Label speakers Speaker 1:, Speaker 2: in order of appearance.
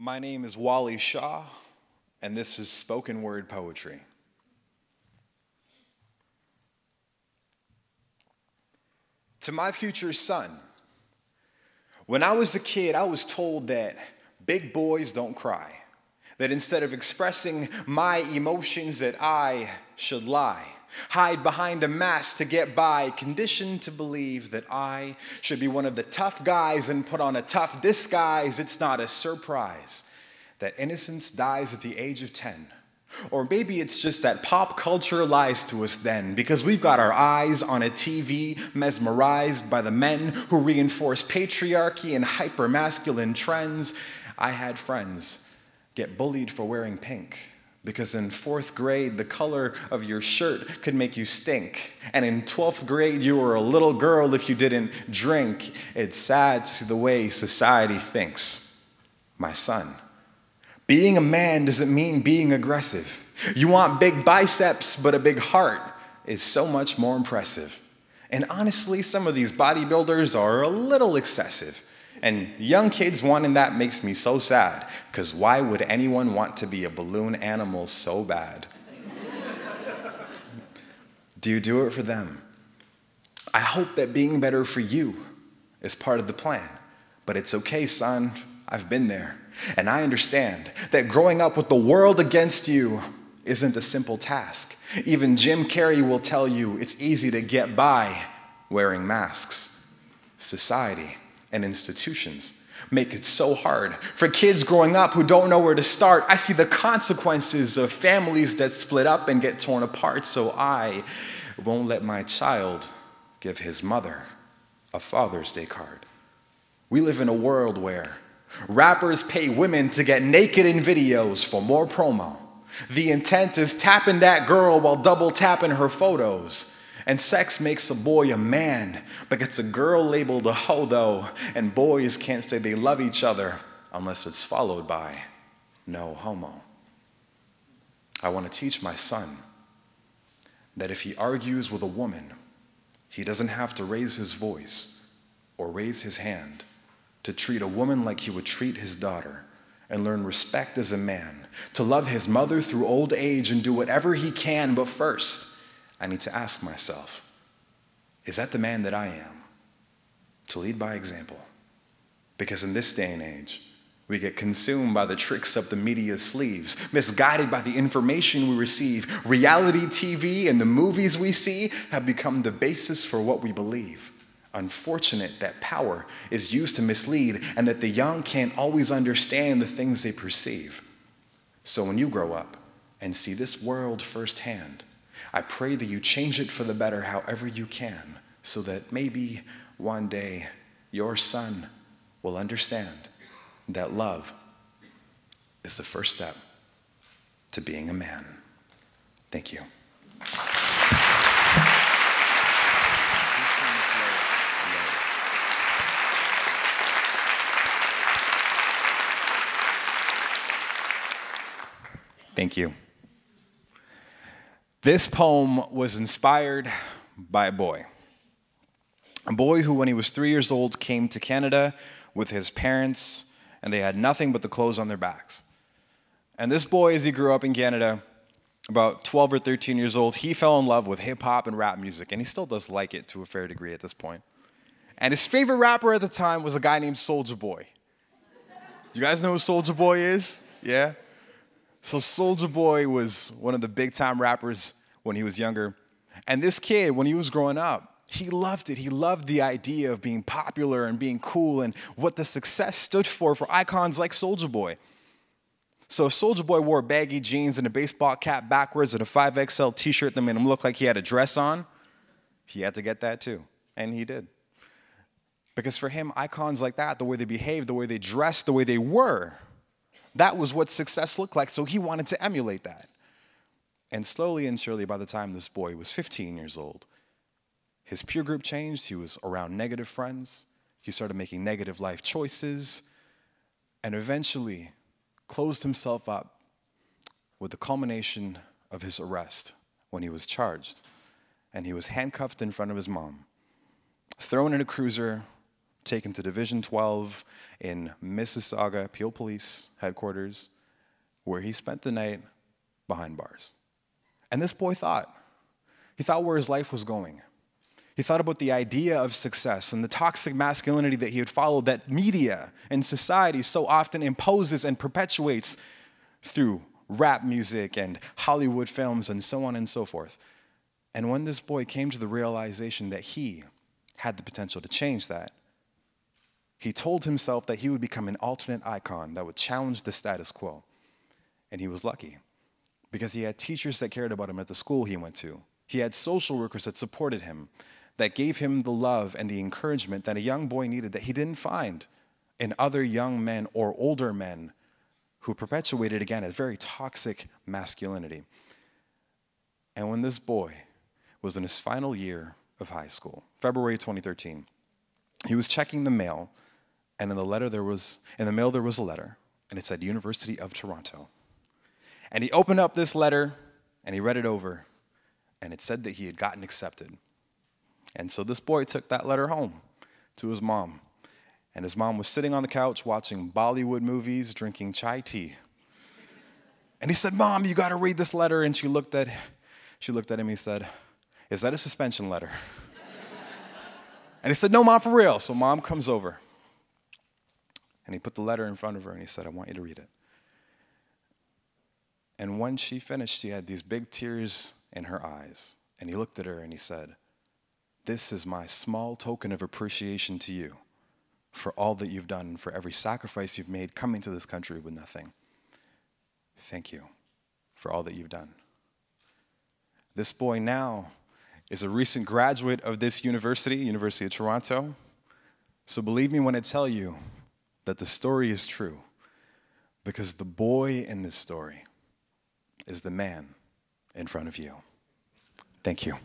Speaker 1: My name is Wali Shah, and this is spoken word poetry. To my future son, when I was a kid, I was told that big boys don't cry, that instead of expressing my emotions that I should lie, hide behind a mask to get by, conditioned to believe that I should be one of the tough guys and put on a tough disguise. It's not a surprise that innocence dies at the age of 10. Or maybe it's just that pop culture lies to us then, because we've got our eyes on a TV, mesmerized by the men who reinforce patriarchy and hyper-masculine trends. I had friends get bullied for wearing pink, because in 4th grade, the color of your shirt could make you stink. And in 12th grade, you were a little girl if you didn't drink. It's sad to see the way society thinks. My son, being a man doesn't mean being aggressive. You want big biceps, but a big heart is so much more impressive. And honestly, some of these bodybuilders are a little excessive. And young kids wanting that makes me so sad, because why would anyone want to be a balloon animal so bad? Do you do it for them? I hope that being better for you is part of the plan. But it's okay, son. I've been there. And I understand that growing up with the world against you isn't a simple task. Even Jim Carrey will tell you it's easy to get by wearing masks. Society and institutions make it so hard for kids growing up who don't know where to start. I see the consequences of families that split up and get torn apart, so I won't let my child give his mother a Father's Day card. We live in a world where rappers pay women to get naked in videos for more promo. The intent is tapping that girl while double tapping her photos. And sex makes a boy a man, but gets a girl labeled a hoe though, and boys can't say they love each other unless it's followed by no homo. I want to teach my son that if he argues with a woman, he doesn't have to raise his voice or raise his hand to treat a woman like he would treat his daughter, and learn respect as a man, to love his mother through old age and do whatever he can. But first, I need to ask myself, is that the man that I am? To lead by example. Because in this day and age, we get consumed by the tricks of the media sleeves, misguided by the information we receive. Reality TV and the movies we see have become the basis for what we believe. Unfortunate that power is used to mislead and that the young can't always understand the things they perceive. So when you grow up and see this world firsthand, I pray that you change it for the better however you can, so that maybe one day your son will understand that love is the first step to being a man. Thank you. Thank you. This poem was inspired by a boy who, when he was 3 years old, came to Canada with his parents, and they had nothing but the clothes on their backs. And this boy, as he grew up in Canada, about 12 or 13 years old, he fell in love with hip-hop and rap music, and he still does like it to a fair degree at this point. And his favorite rapper at the time was a guy named Soulja Boy. You guys know who Soulja Boy is? Yeah? So Soulja Boy was one of the big-time rappers when he was younger. And this kid, when he was growing up, he loved it. He loved the idea of being popular and being cool and what the success stood for icons like Soulja Boy. So Soulja Boy wore baggy jeans and a baseball cap backwards and a 5XL t-shirt that made him look like he had a dress on. He had to get that too, and he did. Because for him, icons like that, the way they behaved, the way they dressed, the way they were, that was what success looked like, so he wanted to emulate that. And slowly and surely, by the time this boy was 15 years old, his peer group changed. He was around negative friends. He started making negative life choices, and eventually closed himself up with the culmination of his arrest when he was charged. And he was handcuffed in front of his mom, thrown in a cruiser, taken to Division 12 in Mississauga, Peel Police Headquarters, where he spent the night behind bars. And this boy thought where his life was going. He thought about the idea of success and the toxic masculinity that he had followed, that media and society so often imposes and perpetuates through rap music and Hollywood films and so on and so forth. And when this boy came to the realization that he had the potential to change that, he told himself that he would become an alternate icon that would challenge the status quo. And he was lucky, because he had teachers that cared about him at the school he went to. He had social workers that supported him, that gave him the love and the encouragement that a young boy needed that he didn't find in other young men or older men who perpetuated, again, a very toxic masculinity. And when this boy was in his final year of high school, February 2013, he was checking the mail, and in the mail there was a letter, and it said University of Toronto. And he opened up this letter, and he read it over, and it said that he had gotten accepted. And so this boy took that letter home to his mom. And his mom was sitting on the couch watching Bollywood movies, drinking chai tea. And he said, "Mom, you got to read this letter." And she looked at him, he said, "Is that a suspension letter?" And he said, "No, Mom, for real." So Mom comes over. And he put the letter in front of her, and he said, "I want you to read it." And when she finished, she had these big tears in her eyes. And he looked at her and he said, "This is my small token of appreciation to you for all that you've done, for every sacrifice you've made coming to this country with nothing. Thank you for all that you've done." This boy now is a recent graduate of this university, University of Toronto. So believe me when I tell you that the story is true, because the boy in this story is the man in front of you. Thank you.